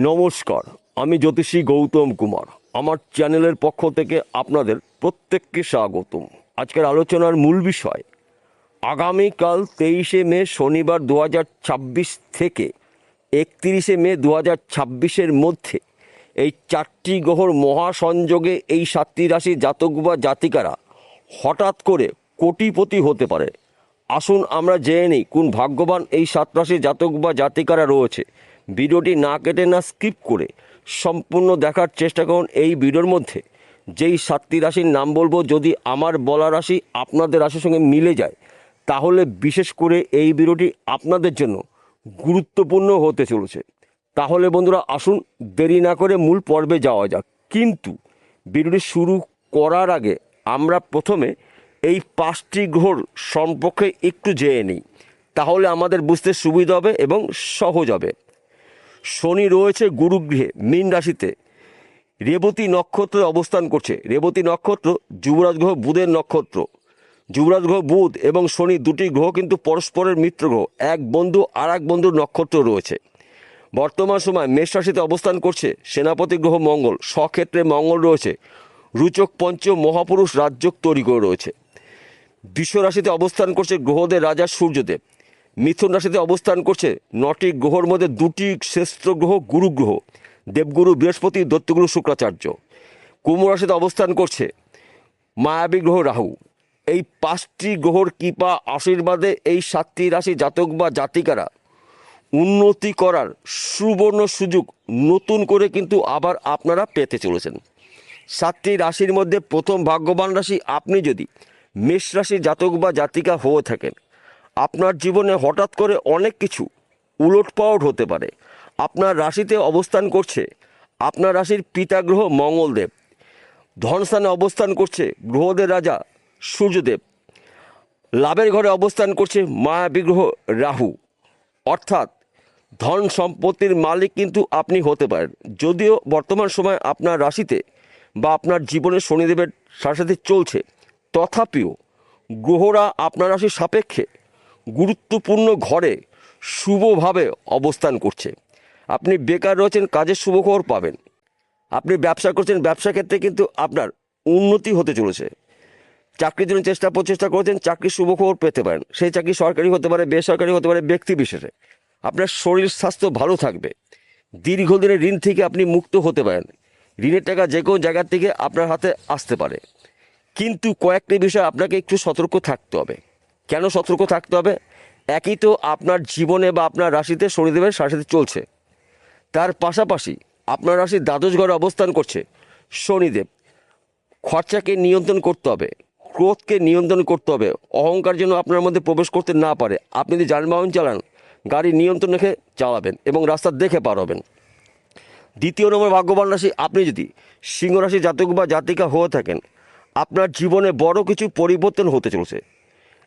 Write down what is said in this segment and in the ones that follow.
নমস্কার, আমি জ্যোতিষী গৌতম কুমার। আমার চ্যানেলের পক্ষ থেকে আপনাদের প্রত্যেককে স্বাগতম। আজকের আলোচনার মূল বিষয় আগামীকাল 23শে মে শনিবার 2026 থেকে 31শে মে 2026-এর মধ্যে এই চারটি গ্রহর মহাসংযোগে এই 7টি রাশি জাতক বা জাতিকারা হঠাৎ করে কোটিপতি হতে পারে। আসুন আমরা জেনে নিই কোন ভাগ্যবান এই 7 রাশির জাতক বা জাতিকারা রয়েছে। ভিডিওটি না কেটে না স্কিপ করে সম্পূর্ণ দেখার চেষ্টা করুন। এই ভিডিওর মধ্যে যেই 7টি রাশির নাম বলবো, যদি আমার বলা রাশি আপনাদের রাশির সঙ্গে মিলে যায় তাহলে বিশেষ করে এই ভিডিওটি আপনাদের জন্য গুরুত্বপূর্ণ হতে চলেছে। তাহলে বন্ধুরা আসুন দেরি না করে মূল পর্বে যাওয়া যাক। কিন্তু ভিডিওটি শুরু করার আগে আমরা প্রথমে এই 5টি গ্রহর সম্পর্কে একটু জেনে নিই, তাহলে আমাদের বুঝতে সুবিধা হবে এবং সহজ হবে। শনি রয়েছে গুরুগৃহে মীন রাশিতে, রেবতী নক্ষত্রে অবস্থান করছে। রেবতী নক্ষত্র যুবরাজ গ্রহ বুধের নক্ষত্র। যুবরাজ গ্রহ বুধ এবং শনি দুটি গ্রহ কিন্তু পরস্পরের মিত্র গ্রহ, এক বন্ধু আর এক বন্ধুর নক্ষত্র রয়েছে। বর্তমান সময় মেষ রাশিতে অবস্থান করছে সেনাপতি গ্রহ মঙ্গল। স্বক্ষেত্রে মঙ্গল রয়েছে, রুচক পঞ্চ মহাপুরুষ রাজযোগ তৈরি করে রয়েছে। বৃষ রাশিতে অবস্থান করছে গ্রহদের রাজা সূর্যদেব। মিথুন রাশিতে অবস্থান করছে 9টি গ্রহর মধ্যে 2টি শ্রেষ্ঠ গ্রহ গুরু গ্রহ, দেবগুরু বৃহস্পতি, দত্তগুরু শুক্রাচার্য। কুম্ভ রাশিতে অবস্থান করছে মায়াবী গ্রহ রাহু। এই 5টি গ্রহর কৃপা আশীর্বাদে এই 7টি রাশি জাতক বা জাতিকারা উন্নতি করার সুবর্ণ সুযোগ নতুন করে কিন্তু আবার আপনারা পেতে চলেছেন। 7টি রাশির মধ্যে প্রথম ভাগ্যবান রাশি আপনি যদি মেষ রাশির জাতক বা জাতিকা হয়ে থাকেন, আপনার জীবনে হঠাৎ করে অনেক কিছু উলটপালট হতে পারে। আপনার রাশিতে অবস্থান করছে আপনার রাশির পিতা গ্রহ মঙ্গলদেব। ধনস্থানে অবস্থান করছে গ্রহদের রাজা সূর্যদেব। লাভের ঘরে অবস্থান করছে মায়াবী গ্রহ রাহু। অর্থাৎ ধন সম্পত্তির মালিক কিন্তু আপনি হতে পারেন। যদিও বর্তমান সময় আপনার রাশিতে বা আপনার জীবনে শনিদেবের সাথে চলছে, তথাপিও গ্রহরা আপনার রাশির সাপেক্ষে গুরুত্বপূর্ণ ঘরে শুভভাবে অবস্থান করছে। আপনি বেকার রয়েছেন, কাজের শুভ খবর পাবেন। আপনি ব্যবসা করছেন, ব্যবসা ক্ষেত্রে কিন্তু আপনার উন্নতি হতে চলেছে। চাকরির জন্য প্রচেষ্টা করছেন, চাকরির শুভ খবর পেতে পারেন। সেই চাকরি সরকারি হতে পারে, বেসরকারি হতে পারে, ব্যক্তি বিশেষে। আপনার শরীর স্বাস্থ্য ভালো থাকবে। দীর্ঘদিনের ঋণ থেকে আপনি মুক্ত হতে পারেন। ঋণের টাকা যে কোনো জায়গার থেকে আপনার হাতে আসতে পারে। কিন্তু কয়েকটি বিষয় আপনাকে একটু সতর্ক থাকতে হবে। কেন সতর্ক থাকতে হবে? একই তো আপনার জীবনে বা আপনার রাশিতে শনিদেবের সাথে চলছে, তার পাশাপাশি আপনার রাশির দ্বাদশ ঘরে অবস্থান করছে শনিদেব। খরচাকে নিয়ন্ত্রণ করতে হবে, ক্রোধকে নিয়ন্ত্রণ করতে হবে, অহংকার যেন আপনার মধ্যে প্রবেশ করতে না পারে। আপনি যদি যানবাহন চালান, গাড়ি নিয়ন্ত্রণ রেখে চালাবেন এবং রাস্তা দেখে পার হবেন। দ্বিতীয় নম্বর ভাগ্যবান রাশি আপনি যদি সিংহ রাশি জাতক বা জাতিকা হয়ে থাকেন, আপনার জীবনে বড় কিছু পরিবর্তন হতে চলেছে।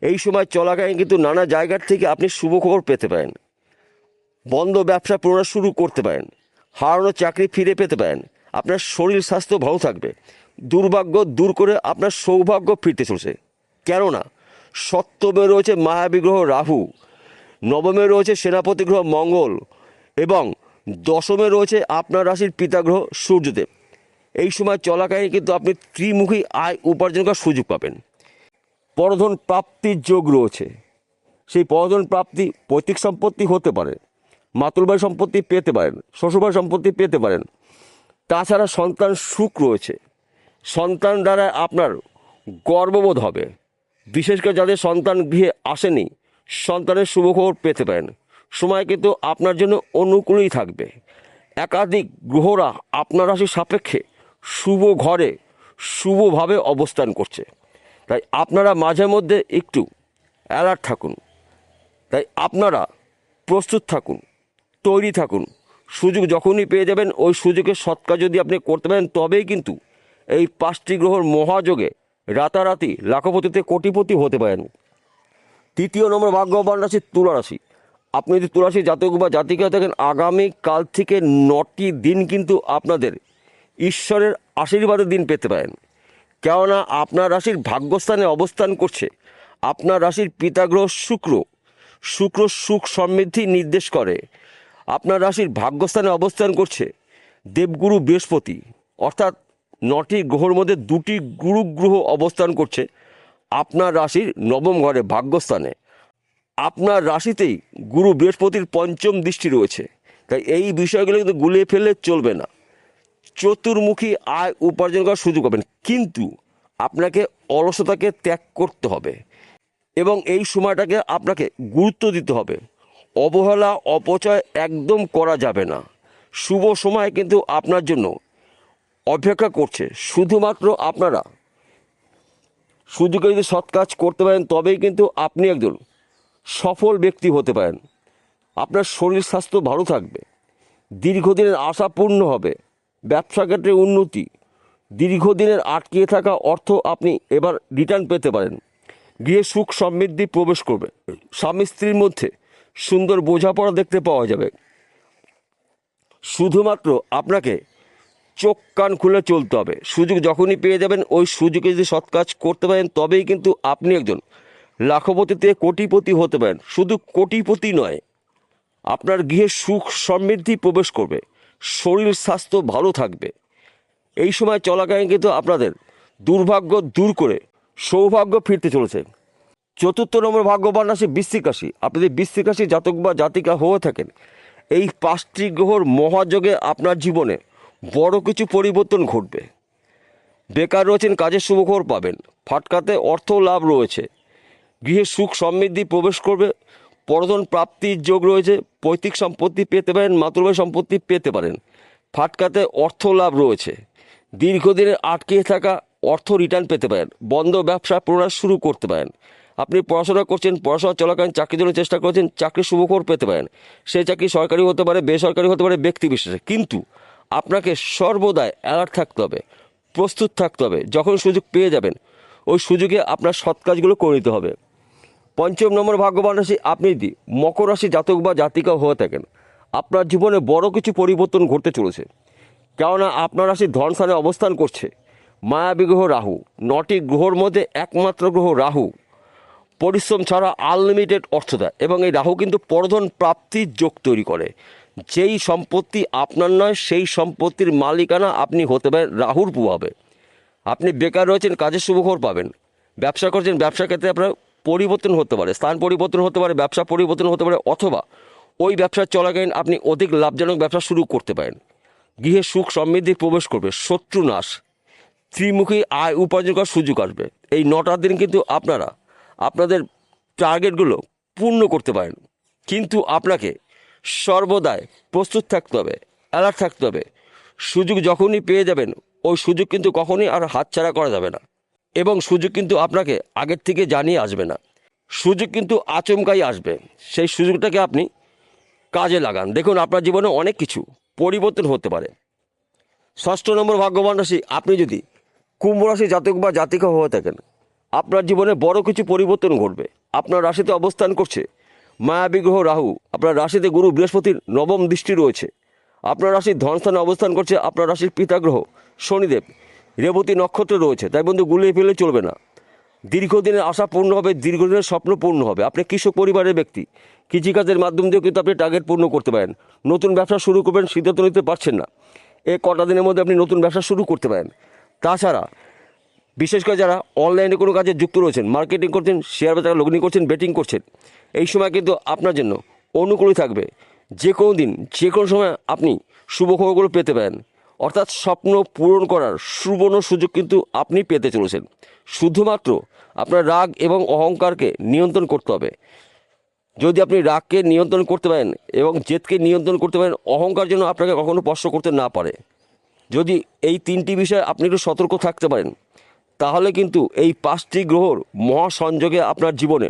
এই সময় চলাকালীন কিন্তু নানা জায়গার থেকে আপনি শুভ খবর পেতে পারেন। বন্ধ ব্যবসা পুনরায় শুরু করতে পারেন। হারানো চাকরি ফিরে পেতে পারেন। আপনার শরীর স্বাস্থ্য ভালো থাকবে। দুর্ভাগ্য দূর করে আপনার সৌভাগ্য ফিরতে চলছে। কেননা সপ্তমে রয়েছে মায়াবী গ্রহ রাহু, নবমে রয়েছে সেনাপতি গ্রহ মঙ্গল এবং দশমে রয়েছে আপনার রাশির পিতা গ্রহ সূর্যদেব। এই সময় চলাকালীন কিন্তু আপনি ত্রিমুখী আয় উপার্জন করার সুযোগ পাবেন। পরধন প্রাপ্তির যোগ রয়েছে। সেই পরধন প্রাপ্তি পৈতৃক সম্পত্তি হতে পারে, মাতুলবাড়ি সম্পত্তি পেতে পারেন, শ্বশুরবাড়ি সম্পত্তি পেতে পারেন। তাছাড়া সন্তান সুখ রয়েছে। সন্তান দ্বারা আপনার গর্ববোধ হবে। বিশেষ করে যাদের সন্তান গৃহে আসেনি, সন্তানের শুভখবর পেতে পারেন। সময় কিন্তু আপনার জন্য অনুকূলই থাকবে। একাধিক গ্রহরা আপনার রাশির সাপেক্ষে শুভ ঘরে শুভভাবে অবস্থান করছে। তাই আপনারা মাঝে মধ্যে একটু অ্যালার্ট থাকুন। তাই আপনারা প্রস্তুত থাকুন, তৈরি থাকুন। সুযোগ যখনই পেয়ে যাবেন, ওই সুযোগের সৎকার যদি আপনি করতে পারেন, তবেই কিন্তু এই 5টি গ্রহর মহাযোগে রাতারাতি লাখপতিতে কোটিপতি হতে পারেন। তৃতীয় নম্বর ভাগ্যবান রাশি তুলা রাশি। আপনি যদি তুলা রাশি জাতক বা জাতিকা থাকেন, আগামী কাল থেকে 9টি দিন কিন্তু আপনাদের ঈশ্বরের আশীর্বাদের দিন পেতে পারেন। কেননা আপনার রাশির ভাগ্যস্থানে অবস্থান করছে আপনার রাশির পিতা গ্রহ শুক্র। শুক্র সুখ সমৃদ্ধি নির্দেশ করে। আপনার রাশির ভাগ্যস্থানে অবস্থান করছে দেবগুরু বৃহস্পতি, অর্থাৎ 9টি গ্রহের মধ্যে 2টি গুরু গ্রহ অবস্থান করছে আপনার রাশির নবম ঘরে ভাগ্যস্থানে। আপনার রাশিতেই গুরু বৃহস্পতির পঞ্চম দৃষ্টি রয়েছে, তাই এই বিষয়গুলো কিন্তু গুলিয়ে ফেললে চলবে না। চতুর্মুখী আয় উপার্জন করার সুযোগ পাবেন, কিন্তু আপনাকে অলসতাকে ত্যাগ করতে হবে এবং এই সময়টাকে আপনাকে গুরুত্ব দিতে হবে। অবহেলা অপচয় একদম করা যাবে না। শুভ সময় কিন্তু আপনার জন্য অপেক্ষা করছে। শুধুমাত্র আপনারা সুযোগে যদি সৎ কাজ করতে পারেন তবেই কিন্তু আপনি একজন সফল ব্যক্তি হতে পারেন। আপনার শরীর স্বাস্থ্য ভালো থাকবে, দীর্ঘদিনের আশা পূর্ণ হবে, ব্যবসা ক্ষেত্রে উন্নতি, দীর্ঘদিনের আটকিয়ে থাকা অর্থ আপনি এবার রিটার্ন পেতে পারেন। গৃহে সুখ সমৃদ্ধি প্রবেশ করবে, স্বামী স্ত্রীর মধ্যে সুন্দর বোঝাপড়া দেখতে পাওয়া যাবে। শুধুমাত্র আপনাকে চোখ কান খুলে চলতে হবে। সুযোগ যখনই পেয়ে যাবেন ওই সুযোগে যদি সৎ কাজ করতে পারেন তবেই কিন্তু আপনি একজন লাখপতি থেকে কোটিপতি হতে পারেন। শুধু কোটিপতি নয়, আপনার গৃহে সুখ সমৃদ্ধি প্রবেশ করবে, শরীর স্বাস্থ্য ভালো থাকবে। এই সময় চলাকালীন কিন্তু আপনাদের দুর্ভাগ্য দূর করে সৌভাগ্য ফিরতে চলেছে। 4র্থ নম্বর ভাগ্যবান রাশি বৃশ্চিক রাশি। আপনি যদি বৃশ্চিক রাশি জাতক বা জাতিকা হয়ে থাকেন, এই 5টি গ্রহর মহাযোগে আপনার জীবনে বড় কিছু পরিবর্তন ঘটবে। বেকার রয়েছেন, কাজের শুভখবর পাবেন, ফাটকাতে অর্থ লাভ রয়েছে, গৃহে সুখ সমৃদ্ধি প্রবেশ করবে, পরধন প্রাপ্তির যোগ রয়েছে, পৈতৃক সম্পত্তি পেতে পারেন, মাতৃভাই সম্পত্তি পেতে পারেন, ফাটকাতে অর্থ লাভ রয়েছে, দীর্ঘদিনের আটকে থাকা অর্থ রিটার্ন পেতে পারেন, বন্ধ ব্যবসা পুনরায় শুরু করতে পারেন। আপনি পড়াশোনা করছেন, পড়াশোনা চলাকালীন চাকরির জন্য চেষ্টা করছেন, চাকরির শুভখবর পেতে পারেন। সেই চাকরি সরকারি হতে পারে, বেসরকারি হতে পারে, ব্যক্তি বিশেষে, কিন্তু আপনাকে সর্বদাই অ্যালার্ট থাকতে হবে, প্রস্তুত থাকতে হবে। যখন সুযোগ পেয়ে যাবেন ওই সুযোগে আপনার সৎ কাজগুলো করে নিতে হবে। 5ম নম্বর ভাগ্যবান রাশি আপনি যদি মকর রাশি জাতক বা জাতিকা হয়ে থাকেন, আপনার জীবনে বড় কিছু পরিবর্তন ঘটতে চলেছে। কেননা আপনার রাশি ধনস্থানে অবস্থান করছে মায়াবী গ্রহ রাহু। 9টি গ্রহর মধ্যে একমাত্র গ্রহ রাহু পরিশ্রম ছাড়া আনলিমিটেড অর্থ দেয় এবং এই রাহু কিন্তু পরধন প্রাপ্তির যোগ তৈরি করে। যেই সম্পত্তি আপনার নয় সেই সম্পত্তির মালিকানা আপনি হতে পারেন রাহুর প্রভাবে। আপনি বেকার রয়েছেন, কাজের শুভখবর পাবেন, ব্যবসা করছেন, ব্যবসা ক্ষেত্রে আপনার পরিবর্তন হতে পারে, স্থান পরিবর্তন হতে পারে, ব্যবসা পরিবর্তন হতে পারে, অথবা ওই ব্যবসা চলাকালীন আপনি অধিক লাভজনক ব্যবসা শুরু করতে পারেন। গৃহে সুখ সমৃদ্ধি প্রবেশ করবে, শত্রু নাশ, ত্রিমুখী আয় উপার্জন করার সুযোগ আসবে। এই 9টা দিন কিন্তু আপনারা আপনাদের টার্গেটগুলো পূর্ণ করতে পারেন, কিন্তু আপনাকে সর্বদাই প্রস্তুত থাকতে হবে, অ্যালার্ট থাকতে হবে। সুযোগ যখনই পেয়ে যাবেন ওই সুযোগ কিন্তু কখনই আর হাতছাড়া করা যাবে না এবং সুযোগ কিন্তু আপনাকে আগের থেকে জানিয়ে আসবে না। সুযোগ কিন্তু আচমকাই আসবে, সেই সুযোগটাকে আপনি কাজে লাগান। দেখুন আপনার জীবনে অনেক কিছু পরিবর্তন হতে পারে। 6ষ্ঠ নম্বর ভাগ্যবান রাশি আপনি যদি কুম্ভ রাশি জাতক বা জাতিকা হয়ে থাকেন, আপনার জীবনে বড় কিছু পরিবর্তন ঘটবে। আপনার রাশিতে অবস্থান করছে মায়াবী গ্রহ রাহু। আপনার রাশিতে গুরু বৃহস্পতির নবম দৃষ্টি রয়েছে। আপনার রাশির ধনস্থানে অবস্থান করছে আপনার রাশির পিতা গ্রহ শনিদেব। রেবতী নক্ষত্র রয়েছে, তাই বন্ধু গুলিয়ে ফেলে চলবে না। দীর্ঘদিনের আশা পূর্ণ হবে, দীর্ঘদিনের স্বপ্ন পূর্ণ হবে। আপনি কৃষক পরিবারের ব্যক্তি, কৃষিকাজের মাধ্যম দিয়েও কিন্তু আপনি টার্গেট পূর্ণ করতে পারেন। নতুন ব্যবসা শুরু করবেন, সিদ্ধান্ত নিতে পারছেন না, এই কটা দিনের মধ্যে আপনি নতুন ব্যবসা শুরু করতে পারেন। তাছাড়া বিশেষ করে যারা অনলাইনে কোনো কাজে যুক্ত রয়েছেন, মার্কেটিং করছেন, শেয়ার বাজারে লগ্নি করছেন, বেটিং করছেন, এই সময় কিন্তু আপনার জন্য অনুকূলই থাকবে। যে কোনো দিন যে কোনো সময় আপনি শুভ খবরগুলো পেতে পারেন, অর্থাৎ স্বপ্ন পূরণ করার সুবর্ণ সুযোগ কিন্তু আপনি পেতে চলেছেন। শুধুমাত্র আপনার রাগ এবং অহংকারকে নিয়ন্ত্রণ করতে হবে। যদি আপনি রাগকে নিয়ন্ত্রণ করতে পারেন এবং জেদকে নিয়ন্ত্রণ করতে পারেন, অহংকার যেন আপনাকে কখনো স্পর্শ করতে না পারে। যদি এই 3টি বিষয়ে আপনি একটু সতর্ক থাকতে পারেন, তাহলে কিন্তু এই 5টি গ্রহর মহাসংযোগে আপনার জীবনে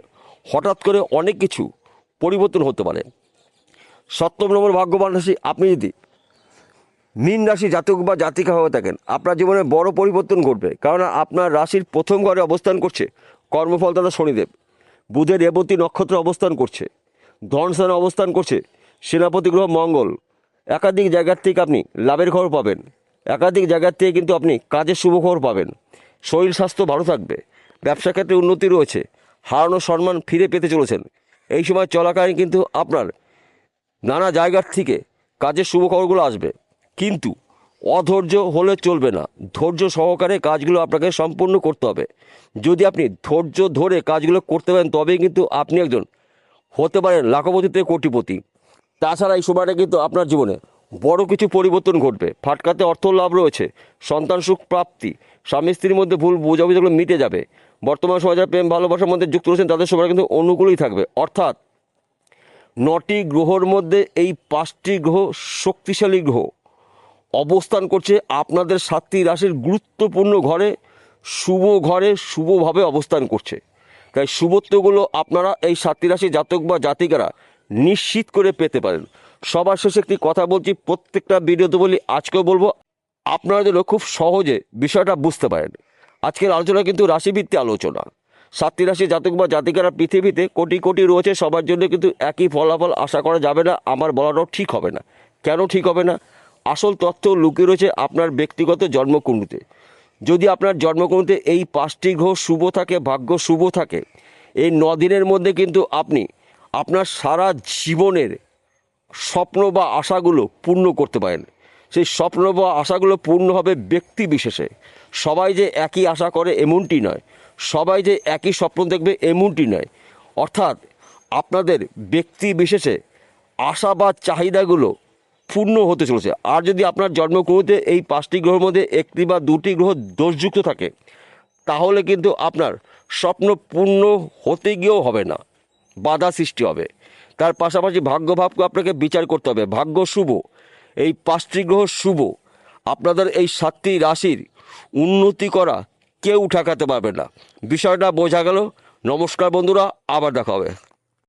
হঠাৎ করে অনেক কিছু পরিবর্তন হতে পারে। 7ম নম্বর ভাগ্যবান রাশি আপনি যদি মীন রাশি জাতক বা জাতিকা হয়ে থাকেন, আপনার জীবনে বড় পরিবর্তন ঘটবে। কারণ আপনার রাশির প্রথম ঘরে অবস্থান করছে কর্মফলদাতা শনিদেব। বুধের রেবতী নক্ষত্র অবস্থান করছে, ধনস্থানে অবস্থান করছে সেনাপতি গ্রহ মঙ্গল। একাধিক জায়গার থেকে আপনি লাভের খবর পাবেন, একাধিক জায়গার থেকে কিন্তু আপনি কাজের শুভ খবর পাবেন। শরীর স্বাস্থ্য ভালো থাকবে, ব্যবসা ক্ষেত্রে উন্নতি রয়েছে, হারানো সম্মান ফিরে পেতে চলেছেন। এই সময় চলাকালীন কিন্তু আপনার নানা জায়গার থেকে কাজের শুভ খবরগুলো আসবে, কিন্তু অধৈর্য হলে চলবে না। ধৈর্য সহকারে কাজগুলো আপনাকে সম্পূর্ণ করতে হবে। যদি আপনি ধৈর্য ধরে কাজগুলো করতে পারেন তবেই কিন্তু আপনি একজন হতে পারেন লাখপতি থেকে কোটিপতি। তাছাড়া এই সময়টা কিন্তু আপনার জীবনে বড় কিছু পরিবর্তন ঘটবে। ফাটকাতে অর্থ লাভ রয়েছে, সন্তান সুখ প্রাপ্তি, স্বামী স্ত্রীর মধ্যে ভুল বোঝাবুঝিগুলো মিটে যাবে। বর্তমান সময় যারা প্রেম ভালোবাসার মধ্যে যুক্ত রয়েছেন তাদের সময় কিন্তু অনুকূলই থাকবে। অর্থাৎ 9টি গ্রহর মধ্যে এই 5টি গ্রহ শক্তিশালী গ্রহ অবস্থান করছে আপনাদের 7টি রাশির গুরুত্বপূর্ণ ঘরে শুভভাবে অবস্থান করছে। তাই শুভত্বগুলো আপনারা এই 7টি রাশি জাতক বা জাতিকারা নিশ্চিত করে পেতে পারেন। সবার শেষে একটি কথা বলছি, প্রত্যেকটা ভিডিওতে বলি, আজকেও বলবো, আপনারা যেন খুব সহজে বিষয়টা বুঝতে পারেন। আজকের আলোচনা কিন্তু রাশিভিত্তিক আলোচনা। 7টি রাশি জাতক বা জাতিকারা পৃথিবীতে কোটি কোটি রয়েছে, সবার জন্য কিন্তু একই ফলাফল আশা করা যাবে না। আমার বলাটাও ঠিক হবে না। কেন ঠিক হবে না? আসল তথ্য লুকিয়ে রয়েছে আপনার ব্যক্তিগত জন্মকুণ্ডলিতে। যদি আপনার জন্মকুণ্ডলিতে এই 5টি গ্রহ শুভ থাকে, ভাগ্য শুভ থাকে, এই 9 দিনের মধ্যে কিন্তু আপনি আপনার সারা জীবনের স্বপ্ন বা আশাগুলো পূর্ণ করতে পারেন। সেই স্বপ্ন বা আশাগুলো পূর্ণ হবে ব্যক্তি বিশেষে। সবাই যে একই আশা করে এমনটি নয়, সবাই যে একই স্বপ্ন দেখবে এমনটি নয়। অর্থাৎ আপনাদের ব্যক্তি বিশেষে আশা বা চাহিদাগুলো পূর্ণ হতে চলেছে। আর যদি আপনার জন্মকুণ্ডলিতে এই 5টি গ্রহের মধ্যে একটি বা 2টি গ্রহ দোষযুক্ত থাকে, তাহলে কিন্তু আপনার স্বপ্ন পূর্ণ হতে গিয়েও হবে না, বাধা সৃষ্টি হবে। তার পাশাপাশি ভাগ্যভাবকে আপনাকে বিচার করতে হবে। ভাগ্য শুভ, এই 5টি গ্রহ শুভ, আপনাদের এই 7টি রাশির উন্নতি করা কেউ ঠেকাতে পারবে না। বিষয়টা বোঝা গেল? নমস্কার বন্ধুরা, আবার দেখা হবে।